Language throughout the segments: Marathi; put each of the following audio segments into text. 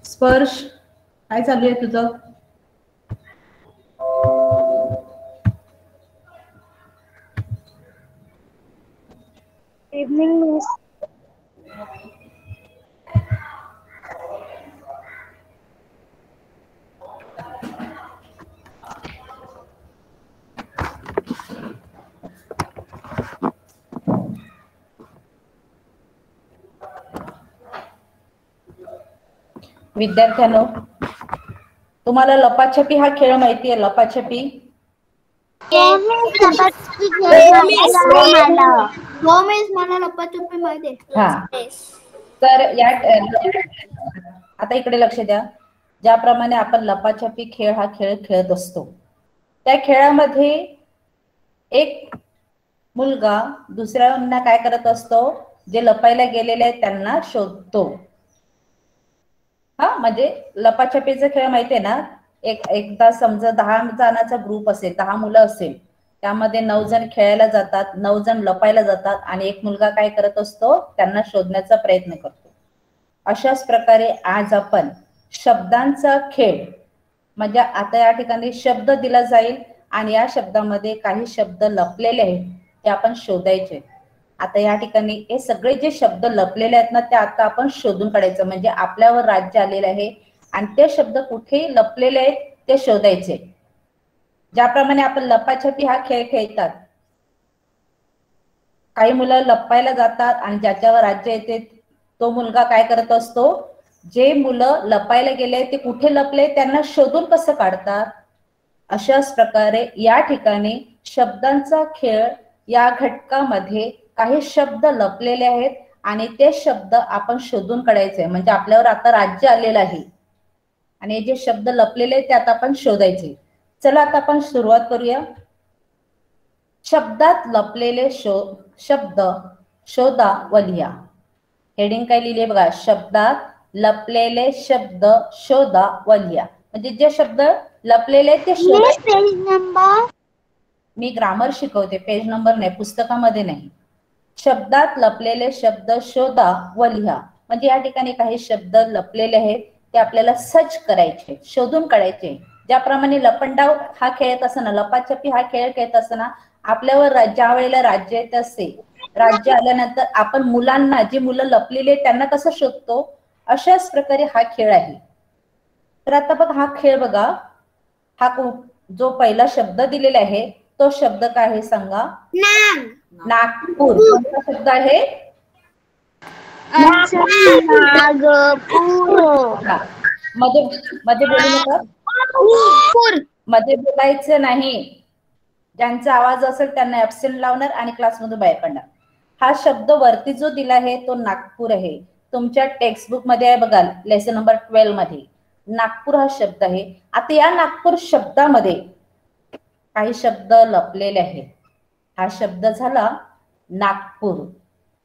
स्पर्श काय चालू आहे तुझं? Evening miss. विद्यार्थ्यांनो, तुम्हाला लपाछपी हा खेळ माहिती आहे? लपाछपी मला लपाछपी माहिती आहे. तर आता इकडे लक्ष द्या. ज्याप्रमाणे आपण लपाछपी खेळ हा खेळ खेळत असतो, त्या खेळामध्ये एक मुलगा दुसऱ्यांना काय करत असतो, जे लपायला गेलेले आहेत त्यांना शोधतो. हा म्हणजे लपाछपीचा खेळ माहितीये ना? एकदा समजा 10 जणांचा ग्रुप असेल, 10 मुलं असेल, त्यामध्ये 9 जण खेळायला जातात, 9 जण लपायला जातात आणि एक मुलगा काय करत असतो, त्यांना शोधण्याचा प्रयत्न करतो. अशाच प्रकारे आज आपण शब्दांचा खेळ, म्हणजे आता या ठिकाणी शब्द दिला जाईल आणि या शब्दामध्ये काही शब्द लपलेले आहेत ते आपण शोधायचे. आता या ठिकाणी हे सगळे जे शब्द लपलेले आहेत ना, ते आता आपण शोधून काढायचं. म्हणजे आपल्यावर राज्य आलेलं आहे आणि ते शब्द कुठे लपलेले आहेत ते शोधायचे. ज्याप्रमाणे आपण लपाछपी हा खेळ खेळतात, काही मुलं लपायला जातात आणि ज्याच्यावर राज्य येते तो मुलगा काय करत असतो, जे मुलं लपायला गेले ते कुठे लपले त्यांना शोधून कसं काढतात. अशाच प्रकारे या ठिकाणी शब्दांचा खेळ या घटकामध्ये काही शब्द लपलेले आहेत आणि ते शब्द आपण शोधून काढायचे. म्हणजे आपल्यावर आता राज्य आलेलं आहे आणि जे शब्द लपलेले आहेत ते आता आपण शोधायचे. चला आता आपण सुरुवात करूया. शब्दात लपलेले शब्द शोधा व लिहा. हेडिंग काय लिहिले बघा, शब्दात लपलेले शब्द शोधा व लिहा. म्हणजे जे शब्द लपलेले ते शोधा. पेज नंबर मी ग्रामर शिकवते, पेज नंबर नाही, पुस्तकामध्ये नाही. शब्दात लपलेले शब्द शोधा व लिहा. म्हणजे या ठिकाणी काही शब्द लपलेले आहेत ते आपल्याला सर्च करायचे, शोधून काढायचे. ज्याप्रमाणे लपंडाव हा खेळत असताना, लपाछपी हा खेळ खेळत असताना आपल्यावर ज्या वेळेला राज्य येत असते, राज्य आल्यानंतर आपण मुलांना, जी मुलं लपलेली आहेत त्यांना कसं शोधतो, अशाच प्रकारे हा खेळ आहे. तर आता बघ हा खेळ बघा, हा जो पहिला शब्द दिलेला आहे तो शब्द काय आहे सांगा? नागपूर. कोणता शब्द आहे? मध्ये बोलू नका, मध्ये बोलायचं नाही. ज्यांचा आवाज असेल त्यांना ऍब्सेंट लावणार आणि क्लासमधून बाहेर पडणार. हा शब्द वरती जो दिला आहे तो नागपूर आहे. तुमच्या टेक्स्ट बुक मध्ये आहे बघा, लेसन नंबर 12 मध्ये नागपूर हा शब्द आहे. आता या नागपूर शब्दामध्ये काही शब्द लपलेले आहेत. हा शब्द झाला नागपूर.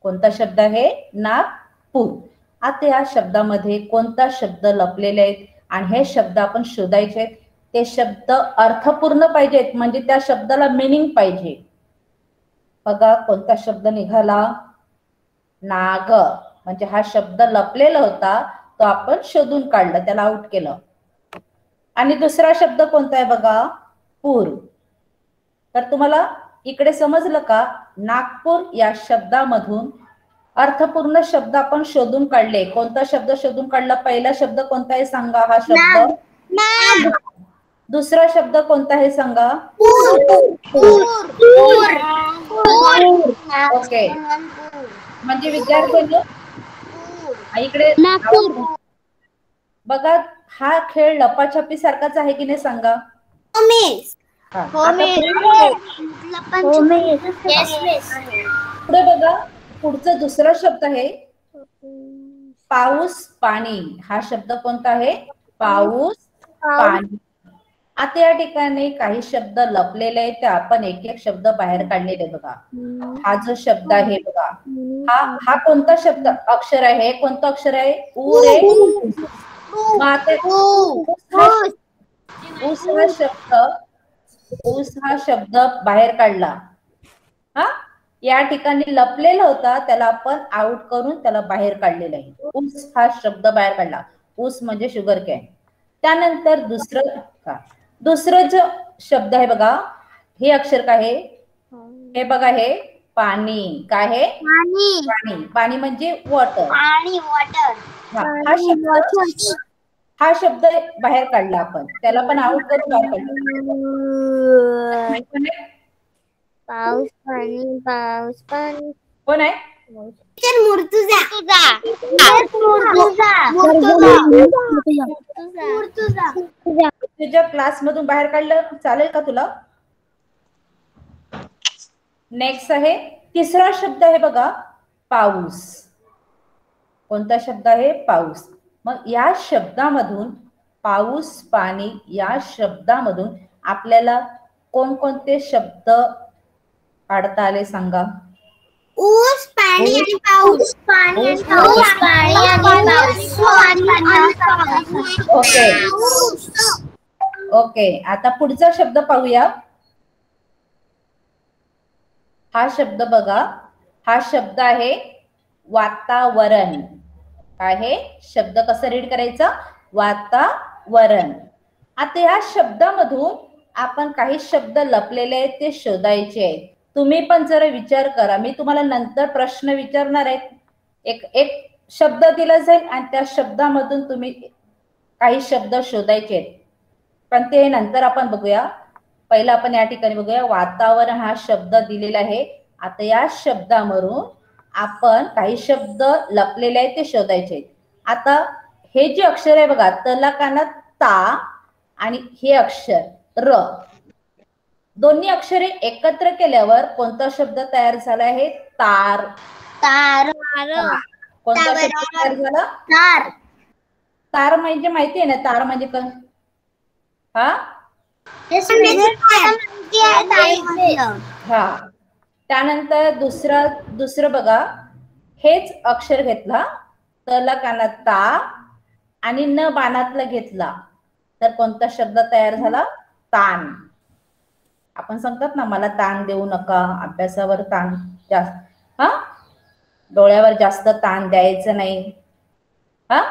कोणता शब्द आहे? नागपूर. आता या शब्दामध्ये कोणता शब्द लपलेले आहेत आणि हे शब्द आपण शोधायचे आहेत. ते शब्द अर्थपूर्ण पाहिजेत, म्हणजे त्या शब्दाला मीनिंग पाहिजे. बघा कोणता शब्द निघाला? नाग. म्हणजे हा शब्द लपलेला होता, तो आपण शोधून काढला, त्याला आउट केलं. आणि दुसरा शब्द कोणता आहे बघा? पूर. तर तुम्हाला इकडे समजलं का? नागपूर या शब्दामधून अर्थपूर्ण शब्द आपण शोधून काढले. कोणता शब्द शोधून काढला? पहिला शब्द कोणता आहे सांगा? हा शब्द नाग. दुसरा शब्द कोणता आहे सांगा? ओके. म्हणजे विद्यार्थ्यांनो इकडे बघा, हा खेळ लपाछपी सारखाच आहे की नाही सांगा? पुढे बघा, पुढचा दुसरा शब्द आहे पाऊस पाणी. हा शब्द कोणता आहे? पाऊस पाणी. आता या ठिकाणी काही शब्द लपलेले आहेत, ते आपण एक एक शब्द बाहेर काढलेले बघा. हा जो शब्द आहे बघा, हा कोणता शब्द अक्षर आहे? कोणतं अक्षर आहे? ऊस हा शब्द बाहेर काढला. हा, या ठिकाणी लपलेला होता, त्याला आपण आउट करून त्याला बाहेर काढलेला आहे. ऊस हा शब्द बाहेर काढला. ऊस म्हणजे शुगर कॅन. त्यानंतर दुसरं जो शब्द आहे बघा, हे अक्षर काय आहे? हे बघा, हे पाणी. काय आहे? पाणी. पाणी म्हणजे वॉटर. हा शब्द बाहेर काढला आपण, त्याला पण आउट करून बाहेर काढला. पाऊस पाणी पाऊस पाणी कोण आहे? तुझ्या क्लास मधून बाहेर काढलं चालेल का तुला? नेक्स्ट आहे तिसरा शब्द आहे बघा, पाऊस. कोणता शब्द आहे? पाऊस. मग या शब्दामधून पाऊस पाणी या शब्दामधून आपल्याला कोणकोणते शब्द काढता आले सांगा? ऊस पाणी आणि पाऊस. पाणी आणि पाऊस. पाणी आणि पाऊस. ओके ओके, आता पुढचा शब्द पाहूया. हा शब्द बघा, हा शब्द आहे वातावरण. काय आहे? शब्द कसं रीड करायचं? वातावरण. आता या शब्दामधून आपण काही शब्द लपलेले आहेत ते शोधायचे आहेत. तुम्ही पण जरा विचार करा, मी तुम्हाला नंतर प्रश्न विचारणार आहे. एक शब्द दिला जाईल आणि त्या शब्दामधून तुम्ही काही शब्द शोधायचे आहेत, पण ते नंतर आपण बघूया. पहिला आपण या ठिकाणी बघूया, वातावरण हा शब्द दिलेला आहे. आता या शब्दावरून आपण काही शब्द लपलेले आहेत ते शोधायचे. आता हे जे अक्षर आहे बघा, तला कानात ता आणि हे अक्षर र, दोन्ही अक्षरे एकत्र केल्यावर कोणता शब्द तयार झाला आहे? तार. तार. कोणता शब्द तयार झाला? तार. तार म्हणजे माहिती आहे ना, तार म्हणजे काय? हा, हा. त्यानंतर दुसरं बघा, हेच अक्षर घेतला, तला कानात ता आणि न बाणातला घेतला तर कोणता शब्द तयार झाला? ताण. आपण सांगतात ना, मला ताण देऊ नका, अभ्यासावर ताण जास्त, हा, डोळ्यावर जास्त ताण द्यायचं नाही. हा,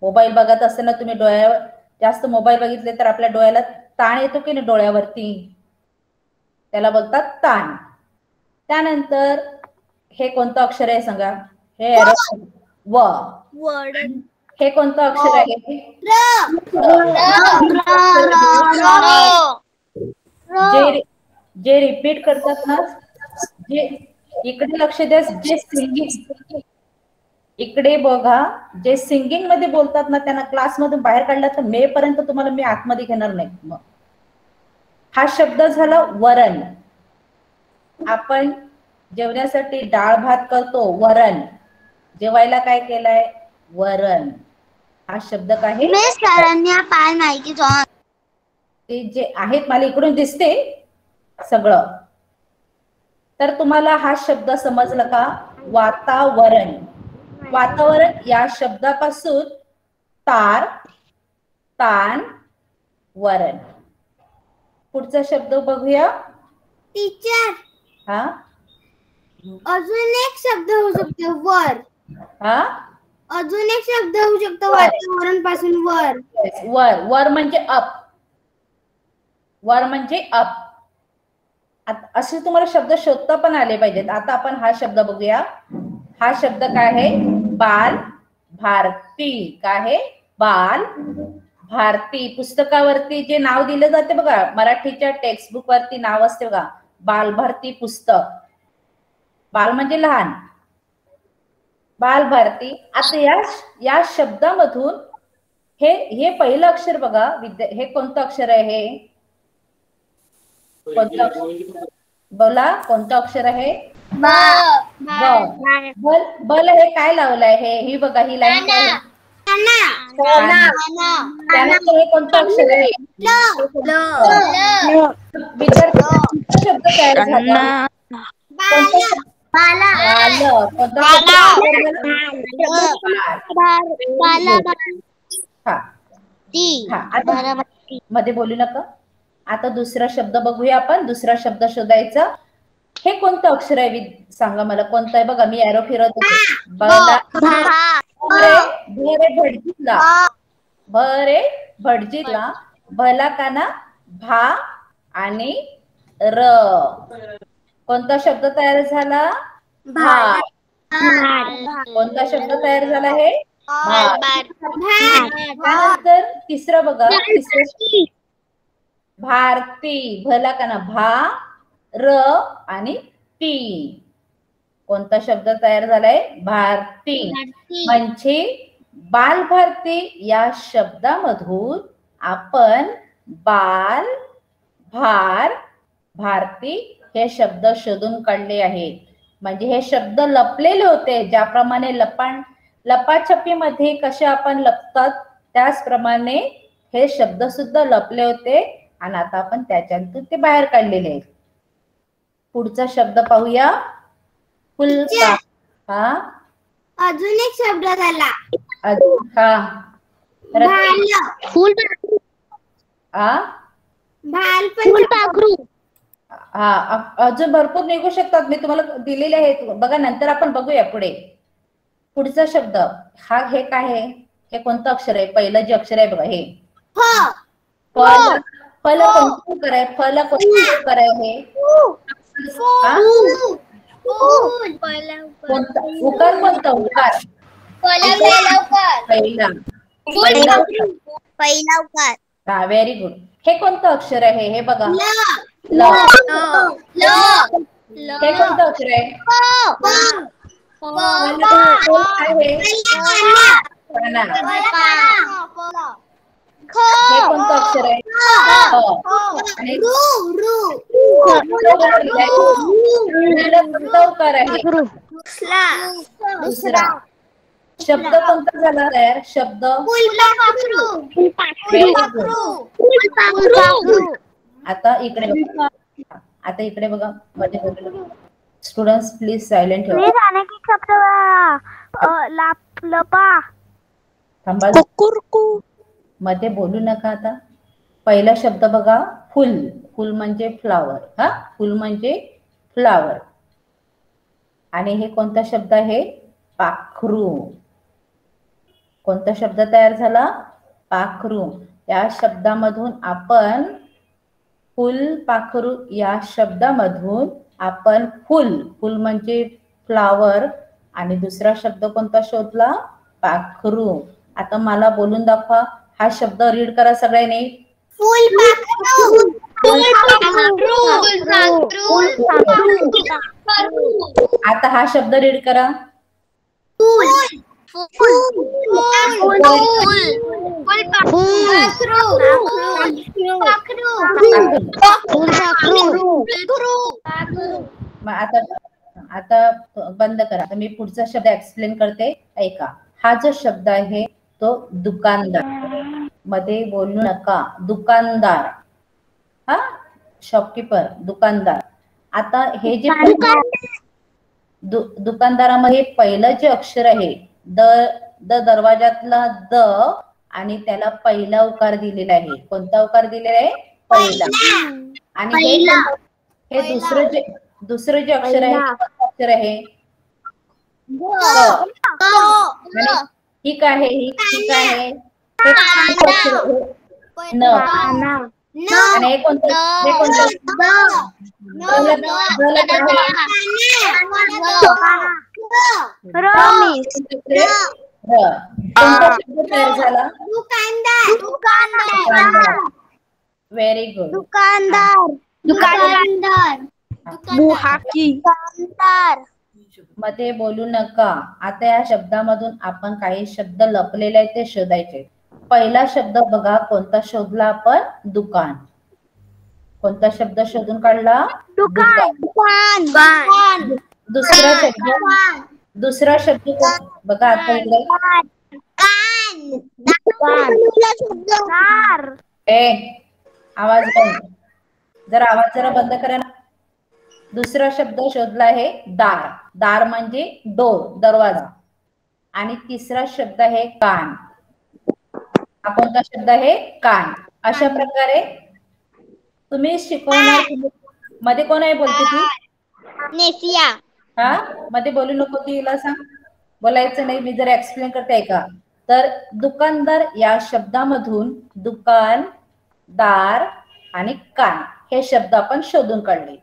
मोबाईल बघत असताना तुम्ही डोळ्यावर जास्त मोबाईल बघितले तर आपल्या डोळ्याला ताण येतो की नाही डोळ्यावरती, त्याला बोलतात ताण. त्यानंतर हे कोणतं अक्षर आहे सांगा? हे व. हे कोणतं अक्षर आहे? जे रिपीट करतात ना, जे इकडे लक्ष द्या, जे सिंगिंग, इकडे बघा, जे सिंगिंग मध्ये बोलतात ना त्यांना क्लासमधून बाहेर काढलं तर मे पर्यंत तुम्हाला मी आतमध्ये घेणार नाही. मग हा शब्द झाला वरण. आपण जेवण्यासाठी डाळ भात करतो, वरण. जेवायला काय केलंय? वरण. हा शब्द काय आहे? ते जे आहेत मला इकडून दिसते सगळं. तर तुम्हाला हा शब्द समजला का? वातावरण. वातावरण या शब्दापासून तार, ताण, वरण. पुढचा शब्द बघूया. टीचर, हा, अजून एक शब्द होऊ शकतो वर. हा, अजून एक शब्द होऊ शकतो वातावरण पासून वर. वर. वर म्हणजे अप. वर म्हणजे अप. असे तुम्हाला शब्द शोधता पण आले पाहिजेत. आता आपण हा शब्द बघूया. हा शब्द काय आहे? बाल भारती. काय आहे? बाल भारती. पुस्तकावरती जे नाव दिले जाते बघा, मराठीच्या टेक्स्टबुक वरती नाव असते बघा, बाल भारती पुस्तक. बाल म्हणजे लहान, बाल भारती. आता या शब्दामधून हे पहिलं अक्षर बघा, हे कोणतं अक्षर आहे? हे बोला, कोणतं अक्षर आहे? बल. हे काय लावलंय? हे बघा, ही लाईन त्यानंतर हे कोणतं अक्षर आहे? विद्यार्थी शब्द तयार झाला. मध्ये बोलू नका. आता दुसरा शब्द बघूया आपण. दुसरा शब्द शोधायचा. हे कोणतं अक्षर आहे सांगा मला. कोणतं आहे बघा. मी एरो फिरवत होते. बला भरे भटजीतला. भरे भटजीतला. भला काना भा आणि र. कोणता शब्द तयार झाला? भात. कोणता शब्द तयार झाला? हे भात. त्यानंतर तिसरं बघा. तिसरं भारती. भला काना भा र आणि ती. कोणता शब्द तयार झालाय? भारती. म्हणजे बालभारती या शब्दामधून आपण बाल, भार, भारती हे शब्द शोधून काढले आहेत. म्हणजे हे शब्द लपलेले होते. ज्याप्रमाणे लपाछपीमध्ये कसे आपण लपतात त्याचप्रमाणे हे शब्द सुद्धा लपले होते आणि आता आपण त्याच्यातून ते बाहेर काढलेले आहेत. पुढचा शब्द पाहूया. फुलपाखरू. हा अजून एक शब्द झाला. फुलपाखरू. हा अजून भरपूर निघू शकतात. मी तुम्हाला दिलेले आहेत बघा. नंतर आपण बघूया पुढे. पुढचा शब्द हा. हे काय आहे? हे कोणतं अक्षर आहे? पहिलं जे अक्षर आहे बघा हे फल. फल कोणतं उकार आहे? फल कोणतं उकार आहे? हे उकार कोणता? उकार पहिला उकार. हा व्हेरी गुड. हे कोणतं अक्षर आहे? हे बघा ल. हे कोणतं अक्षर आहे? हे कोणतं अक्षर आहे? उकार आहे. दुसरा शब्द कोणता झाला तयार? शब्द आता इकडे बघा. मध्ये स्टुडंट्स प्लीज सायलेंट ठेवा. थांबा. मध्ये बोलू नका. आता पहिला शब्द बघा. फुल. फुल म्हणजे फ्लावर. हा फुल म्हणजे फ्लावर. आणि हे कोणता शब्द आहे? पाखरू. कोणता शब्द तयार झाला? पाखरू. या शब्दामधून आपण फुलपाखरू या शब्दामधून आपण फुल. फुल म्हणजे फ्लावर आणि दुसरा शब्द कोणता शोधला? पाखरू. आता मला बोलून दाखवा. हा शब्द रीड करा सगळ्यांनी. आता हा शब्द रीड करा. आता बंद करा. आता मी पुढचा शब्द एक्सप्लेन करते. ऐका. हा जो शब्द आहे तो दुकानदार. मध्ये बोलू नका. दुकानदार. हा शॉपकीपर. दुकानदार. आता हे जे दुकानदारामध्ये पहिलं जे अक्षर आहे द दरवाजातला द आणि त्याला पहिला उकार दिलेला आहे. कोणता उकार दिलेला आहे? पहिला. आणि हे दुसरं जे अक्षर आहे अक्षर आहे ही काय आहे? ही काय आहे? न. आणि हे कोणतं? हे कोणतं? Very good. मध्ये बोलू नका. आता या शब्दामधून आपण काही शब्द लपलेले आहेत ते शोधायचे. पहिला शब्द बघा. कोणता शोधला आपण? दुकान. कोणता शब्द शोधून काढला? दुकान. दुसरा शब्द बघा. आता इकडे आवाज बंद. जरा बंद करा ना. दुसरा शब्द शोधला आहे दार. दार म्हणजे डोर, दरवाजा. आणि तिसरा शब्द आहे कान. हा कोणता शब्द आहे? कान. अशा प्रकारे तुम्ही शिकवणार. मध्ये कोण आहे बोलते ती? नेसिया. हा, मध्ये बोलू नको तिला सांग, बोलायचं नाही. मी जर एक्सप्लेन करते का, तर दुकानदार या शब्दामधून दुकान, दार आणि कान हे शब्द आपण शोधून काढले.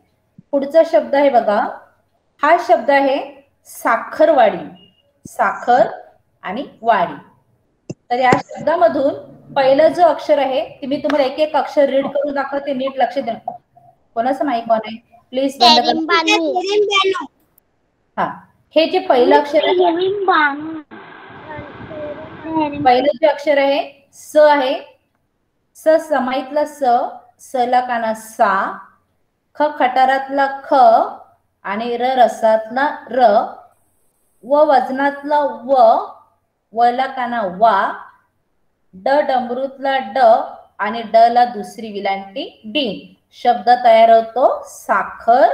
पुढचा शब्द आहे बघा, हा शब्द आहे साखरवाडी. साखर आणि वाडी. तर या शब्दामधून पहिलं जो अक्षर आहे ते मी तुम्हाला एक एक अक्षर रीड करून दाखवते, नीट लक्ष द्या. कोणाचं माईक ऑन आहे प्लीज बंद करा. हा, हे जे पहिलं अक्षर आहे, पहिलं जे अक्षर आहे स आहे. स समाईतला स, स ला काना सा, ख खटारातला ख आणि र रसातला र, व वजनातला व, व ला काना वा, ड डमरूतला ड आणि ड ला दुसरी विलांटी डी. शब्द तयार होतो साखर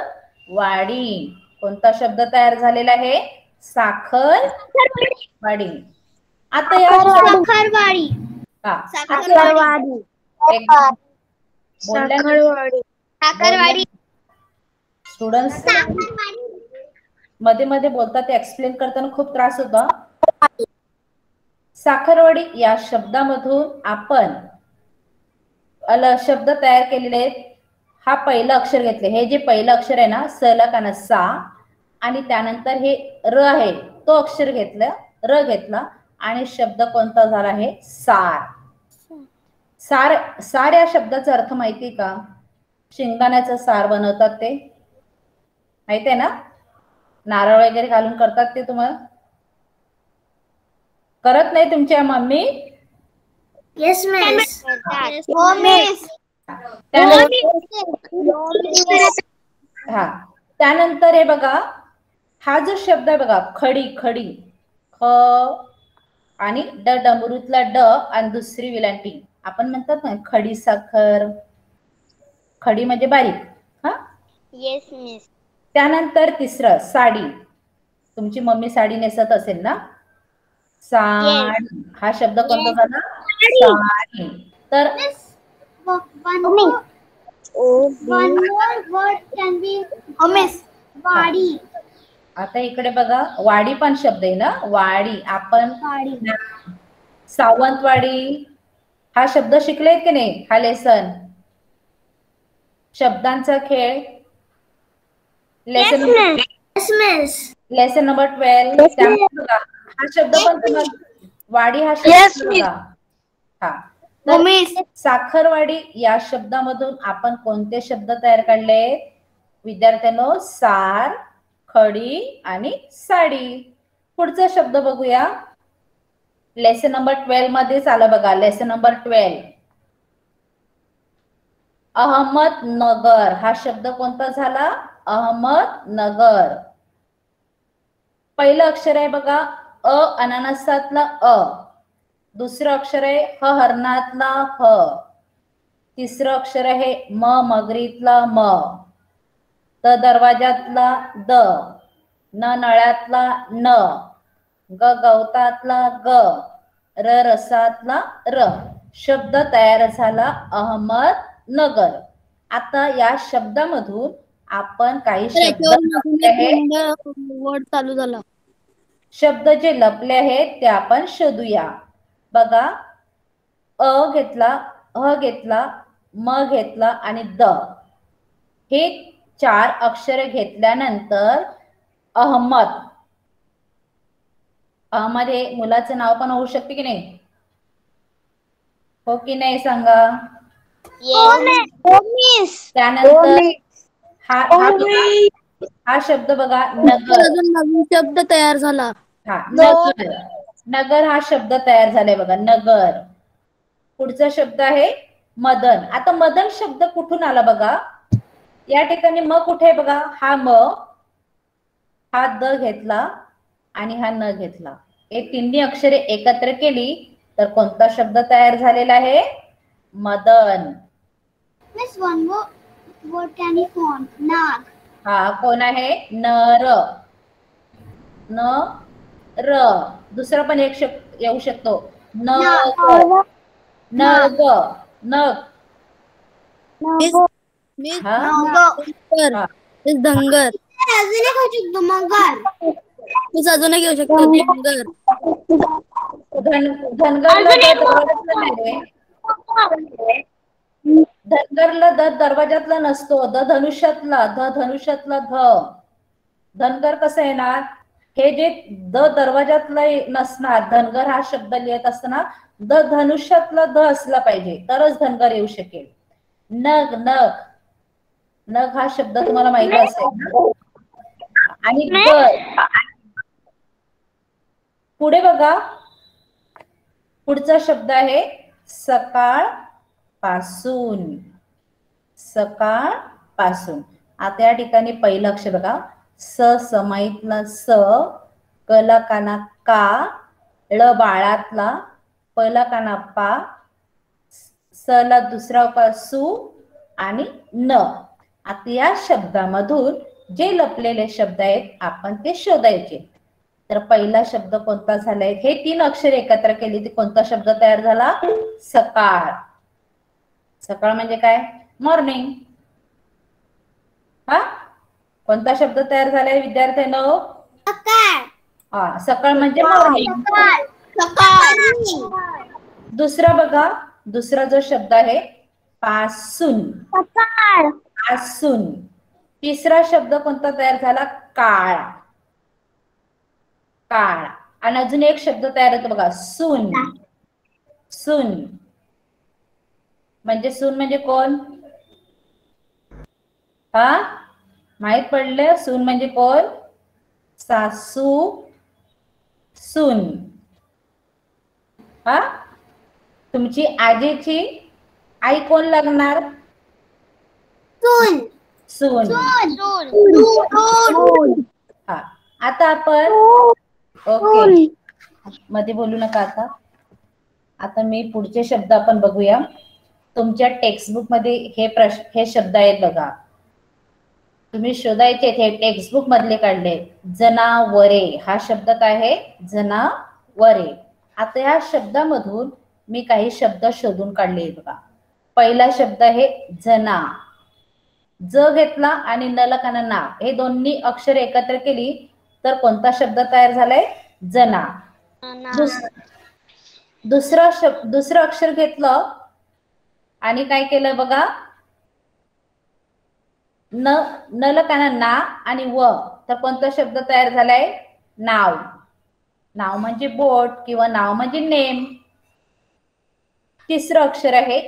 वाडी. कोणता शब्द तयार झालेला आहे? साखर वाडी. आता या साखरवाडी. साखरवाडी. साखरवाडी. स्टुडंट्स मध्ये मध्ये बोलतात, ते एक्सप्लेन करताना खूप त्रास होतो. साखरवाडी या शब्दामधून आपण शब्द तयार केलेले आहेत. हा पहिलं अक्षर घेतले, हे जे पहिलं अक्षर आहे ना, स ला काना सा, आणि त्यानंतर हे र आहे तो अक्षर घेतलं, र घेतला आणि शब्द कोणता झाला आहे? सार. सार. सार या शब्दाचा अर्थ माहिती का? शेंगदाण्याचं सार बनवतात ते माहिती आहे ना, नारळ वगैरे घालून करतात ते. तुम्हाला करत नाही तुमच्या मम्मी? Yes miss. हा, त्यानंतर हे बघा, हा जो शब्द आहे बघा, खडी. खडी, ख आणि ड डमरूतला ड आणि दुसरी विलांटी. आपण म्हणतात ना खडी साखर, खडी म्हणजे बारीक. हा, येस मिस. त्यानंतर तिसरं साडी. तुमची मम्मी साडी नेसत असेल ना, साडी. हा शब्द कोणता झाला? साडी. तर वाडी. आता इकडे बघा, वाडी पण शब्द आहे ना, वाडी. आपण सावंतवाडी हा शब्द शिकलेत की नाही? हा लेसन, शब्दांचा खेळ, लेसन नंबर 12. त्यामुळे हा शब्द पण तुम्हाला वाडी हा शब्द. हा, साखरवाडी या शब्दामधून आपण कोणते शब्द तयार काढले विद्यार्थ्यांनो? सार, खडी आणि साडी. पुढचा शब्द बघूया, लेसन नंबर 12 मध्ये आलं बघा. Lesson number 12 Ahmednagar. हा शब्द कोणता झाला? अहमदनगर. पहिलं अक्षर आहे बघा अ अननसातला अ, दुसरं अक्षर आहे ह हरणातला ह, तिसरं अक्षर आहे म मगरीतला म, द दरवाजातला द, न नळ्यातला न, ग गवतातला ग, र रसातला र. शब्द तयार झाला अहमदनगर. आता या शब्दामधून आपण काही वर्ड चालू झाला. शब्द जे लपले आहेत ते आपण शोधूया. बघा, अ घेतला, अ घेतला, म घेतला आणि द. हे 4 अक्षरे घेतल्यानंतर अहमद. अहमद हे मुलाचं नाव पण होऊ शकते की नाही? हो की नाही सांगा? त्यानंतर हा शब्द बघा नगर. नवीन शब्द तयार झाला. हा, नगर. नगर हा शब्द तयार झालाय बघा, नगर. पुढचा शब्द आहे मदन. आता मदन शब्द कुठून आला बघा? या ठिकाणी म कुठे आहे बघा? हा म, हा द घेतला आणि हा न घेतला. हे तिन्ही अक्षरे एकत्र केली तर कोणता शब्द तयार झालेला आहे? मदन. नाग. हा कोण आहे? नर. न र. दुसरा पण एक येऊ शकतो, न ग. नग हा हा. धनगर अजून एक होऊ शकतो मगर. अजून घेऊ शकतो धनगर. धनगरला दरवाजातला नाही रे. धनगरला दरवाजातला नसतो. धनुष्यातला धनुष्यातला धनगर कसं येणार? हे जे दरवाजातला नसणार. धनगर हा शब्द लिहित असताना धनुष्यातला असला पाहिजे तरच धनगर येऊ शकेल. नग नग नग हा शब्द तुम्हाला माहिती असेल. आणि पुढे बघा, पुढचा शब्द आहे सकाळ पासून. सकाळ पासून. आता या ठिकाणी पहिलं अक्षर बघा, स समाईतला स, क ला काना का, ळ बाळातला, प ला काना पा, स ला दुसरा उपाय सु आणि न. आता या शब्दामधून जे लपलेले शब्द आहेत आपण ते शोधायचे. तर पहिला शब्द कोणता झालाय? हे 3 अक्षर एकत्र केली तर कोणता शब्द तयार झाला? सकाळ. सकाळ म्हणजे काय? मॉर्निंग. हा, कोणता शब्द तयार झालाय विद्यार्थ्यांनो? सकाळ. हा, सकाळ म्हणजे मॉर्निंग. दुसरा बघा, दुसरा जो शब्द आहे पासून. पासून. तिसरा शब्द कोणता तयार झाला? काळ. काळ. आणि अजून एक शब्द तयार होतो बघा, सून. सून म्हणजे सून म्हणजे कोण? हा, माहित पडलं? सून म्हणजे कोण? सासू सून. हा, तुमची आजीची आई कोण लागणार? सून. सून. हा, आता आपण ओके मध्ये बोलू नका. आता मी पुढचे शब्द आपण बघूया. तुमच्या टेक्स्टबुक मध्ये हे शब्द आहेत बघा, तुम्ही शोधायचे. हे टेक्स्टबुक मधले काढले. जनावरे हा शब्द काय आहे? जनावरे. आता या शब्दामधून मी काही शब्द शोधून काढले बघा. पहिला शब्द आहे जना. ज घेतला आणि न ला काना ना, हे दोन्ही अक्षर एकत्र केली तर कोणता शब्द तयार झालाय? जना. दुसरं अक्षर घेतलं आणि काय केलं बघा, न ला काना ना आणि व, तर कोणता शब्द तयार झालाय? नाव. नाव म्हणजे बोट किंवा नाव म्हणजे नेम. तिसरं अक्षर आहे,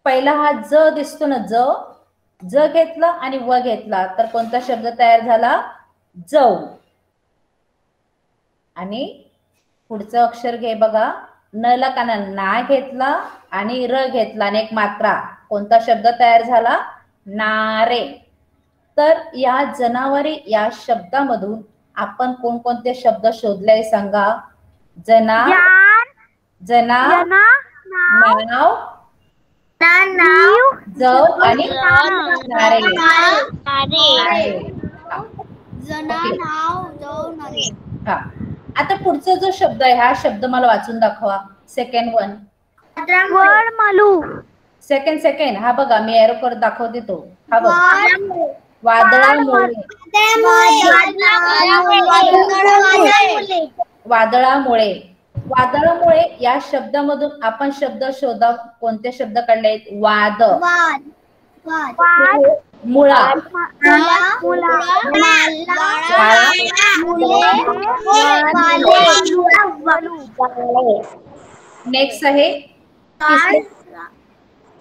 पहिला हा ज दिसतो ना, ज घेतला आणि व घेतला तर कोणता शब्द तयार झाला? जव. आणि पुढचं अक्षर घे बघा, न ला काना ना घेतला आणि र घेतला आणि एक मात्रा, कोणता शब्द तयार झाला? नारे. तर या जनावरे या शब्दामधून आपण कोणकोणते शब्द शोधले सांगा? जना, नाव, जव आणि नारे. हा, आता पुढचा जो शब्द आहे हा शब्द मला वाचून दाखवा. Second one. सेकंड हा बघा, मी एरो करत दाखवते तो. हा बघा, वादळामुळे. वादळामुळे. वादळामुळे या शब्दामधून आपण शब्द शोधा. कोणते शब्द काढले? वाद, मुळा, नेक्स्ट आहे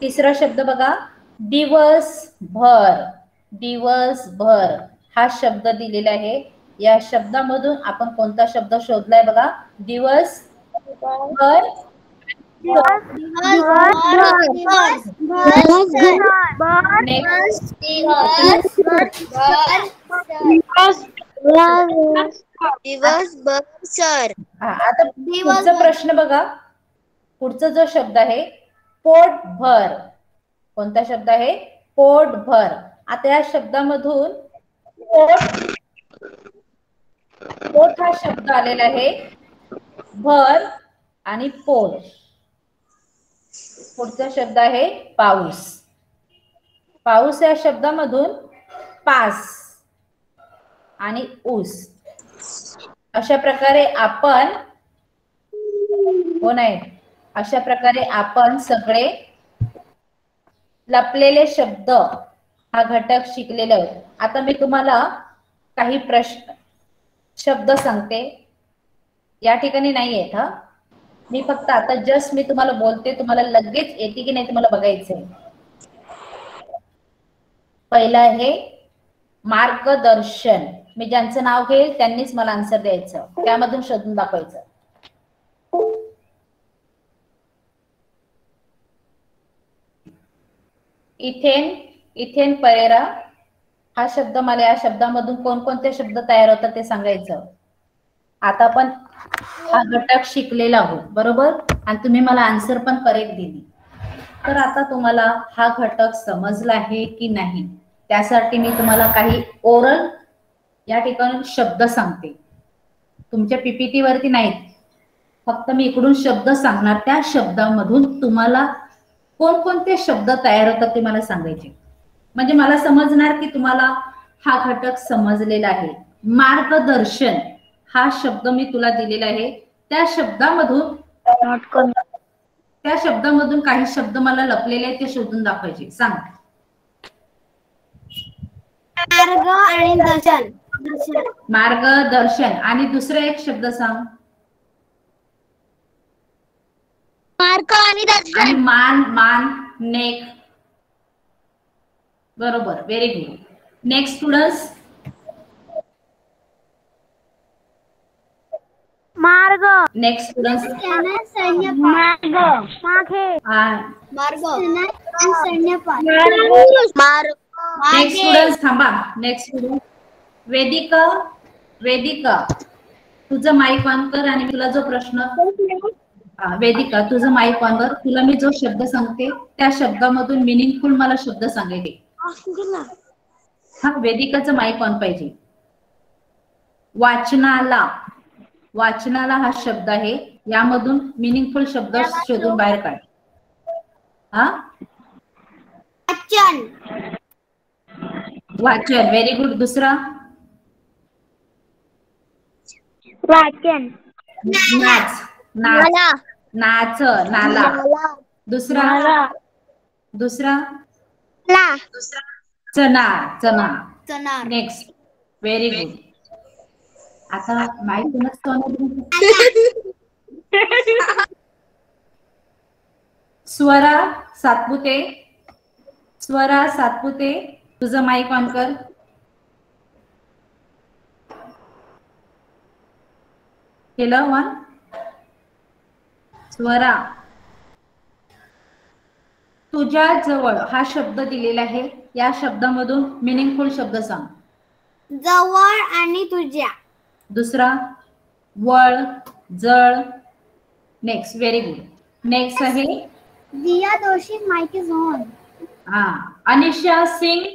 तिसरा शब्द बघा, दिवसभर. दिवसभर हा शब्द दिलेला आहे. या शब्दामधून आपण कोणता शब्द शोधलाय बघा? दिवसभर. दिवसभर सर. आता पुढचा प्रश्न बघा. पुढचा जो शब्द आहे पोटभर. कोणता शब्द आहे? पोटभर. आता या शब्दामधून पोट हा शब्द आलेला आहे. भर आणि पोट. पुढचा शब्द आहे पाऊस. पाऊस या शब्दामधून पास आणि ऊस अशा प्रकारे आपण हो नाही अशा प्रकारे आपण सगळे लपलेले शब्द हा घटक शिकलेले आहोत. आता मी तुम्हाला काही प्रश्न शब्द सांगते, या ठिकाणी नाही आहेत हा. मी फक्त आता जस्ट मी तुम्हाला बोलते, तुम्हाला लगेच येते की नाही तुम्हाला बघायचंय. पहिला आहे मार्गदर्शन. मी ज्यांचं नाव घेईल त्यांनीच मला आन्सर द्यायचं, त्यामधून शोधून दाखवायचं. इथेन, इथेन परेरा हा शब्द मला या शब्दामधून कोणकोणते शब्द तयार होतात ते सांगायचं. आता आपण हा घटक शिकलेला आहोत बरोबर, आणि तुम्ही मला आन्सर पण करेक्ट दिली. तर आता तुम्हाला हा घटक समजला आहे की नाही त्यासाठी मी तुम्हाला काही ओरल या ठिकाणी शब्द सांगते. तुमच्या पीपीटी वरती नाहीत, फक्त मी इकडून शब्द सांगणार, त्या शब्दामधून तुम्हाला कोणकोणते शब्द तयार होतात ते मला सांगायचे, म्हणजे मला समजणार की तुम्हाला हा घटक समजलेला आहे. मार्गदर्शन हा शब्द मी तुला दिलेला आहे, त्या शब्दामधून काही शब्द मला लपलेले आहेत ते शोधून दाखवायचे. सांग. मार्ग आणि दर्शन. मार्गदर्शन आणि दुसरा एक शब्द सांग. मार्ग आणि दर्शन. आणि मान, मान, नेक. बरोबर, व्हेरी गुड. Next students. मार्ग. Next students. मार्ग. मागे. मार्ग. मार्ग. नेक्स्ट स्टुडंट्स थांबा. Next student Vedika. वेदिका तुझं माईक ऑन कर आणि तुला जो प्रश्न. वेदिका तुझं माईक ऑन कर. तुला मी जो शब्द सांगते त्या शब्दामधून मिनिंगफुल मला शब्द सांगायचे. हा, वेदिकाचं माईक ऑन पाहिजे. वाचनाला. वाचनाला हा शब्द आहे, यामधून मिनिंगफुल शब्द शोधून बाहेर काढ. हा, वाचन. वाचन, व्हेरी गुड. दुसरा. वाचन. नाच. नाच. नाच, नाला. दुसरा. दुसरा. चना. चना. Next, very good. आता माईक स्वरा सातपुते. स्वरा सातपुते तुझं माईक ऑन कर. केलं वन. स्वरा तुझ्या जवळ हा शब्द दिलेला आहे, या शब्दामधून मिनिंगफुल शब्द सांग. जवळ आणि तुझ्या. दुसरा. वळ, जळ. Next, very good. नेक्स्ट आहे Diya Doshi. Mic is on. हा, अनिशा सिंग.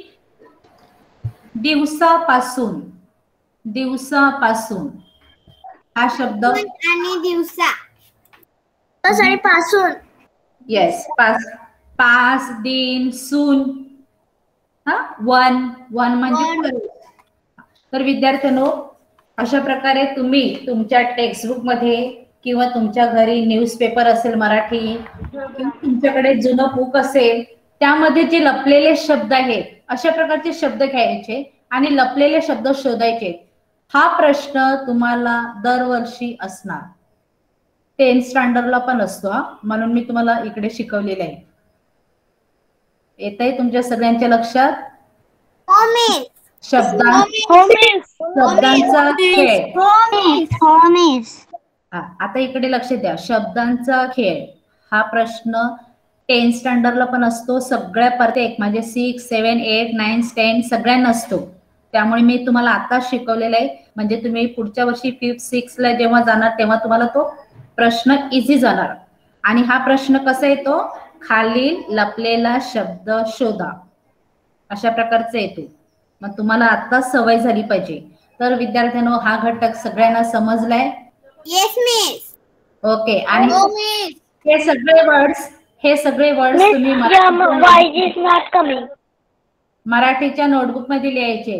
दिवसापासून. दिवसापासून हा शब्द. आणि दिवसा. आणि पासून. Yes, pass. पास, दिन, सून. हा, वन. वन म्हणजे. तर विद्यार्थ्यांनो, अशा प्रकारे तुम्ही तुमच्या टेक्स्टबुक मध्ये किंवा तुमच्या घरी न्यूजपेपर असेल मराठी किंवा तुमच्याकडे जुनं बुक असेल त्यामध्ये जे लपलेले शब्द आहेत अशा प्रकारचे शब्द घ्यायचे आणि लपलेले शब्द शोधायचे. हा प्रश्न तुम्हाला दरवर्षी असणार. 10th स्टँडर्डला पण असतो हा, म्हणून मी तुम्हाला इकडे शिकवलेलं आहे. येतंय तुमच्या सगळ्यांच्या लक्षात? शब्दांचा खेळ. आता इकडे लक्ष द्या. शब्दांचा खेळ हा प्रश्न 10th स्टँडर्डला पण असतो, सगळ्या प्रत्येक म्हणजे 6, 7, 8, 9, 10 सगळ्यांना असतो. त्यामुळे मी तुम्हाला आता शिकवलेलं आहे, म्हणजे तुम्ही पुढच्या वर्षी 5th, 6th ला जेव्हा जाणार तेव्हा तुम्हाला तो प्रश्न इझी जाणार. आणि हा प्रश्न कसा येतो? खालील लपलेला शब्द शोधा अशा प्रकारचा येतो. मग तुम्हाला आता सवय झाली पाहिजे. तर विद्यार्थ्यांनो, हा घटक सगळ्यांना समजलाय? Yes miss. ओके. आणि हे सगळे वर्ड्स हे सगळे वर्ड्स तुम्ही मराठीच्या नोटबुक मध्ये लिहायचे.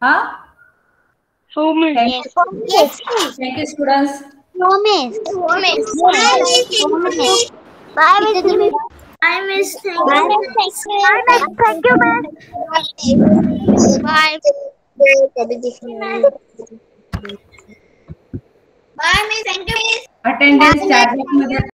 हा, thank you students. Bye, miss. Thank you, miss. Bye. Bye, miss. Thank you, miss. Attendance charges मध्ये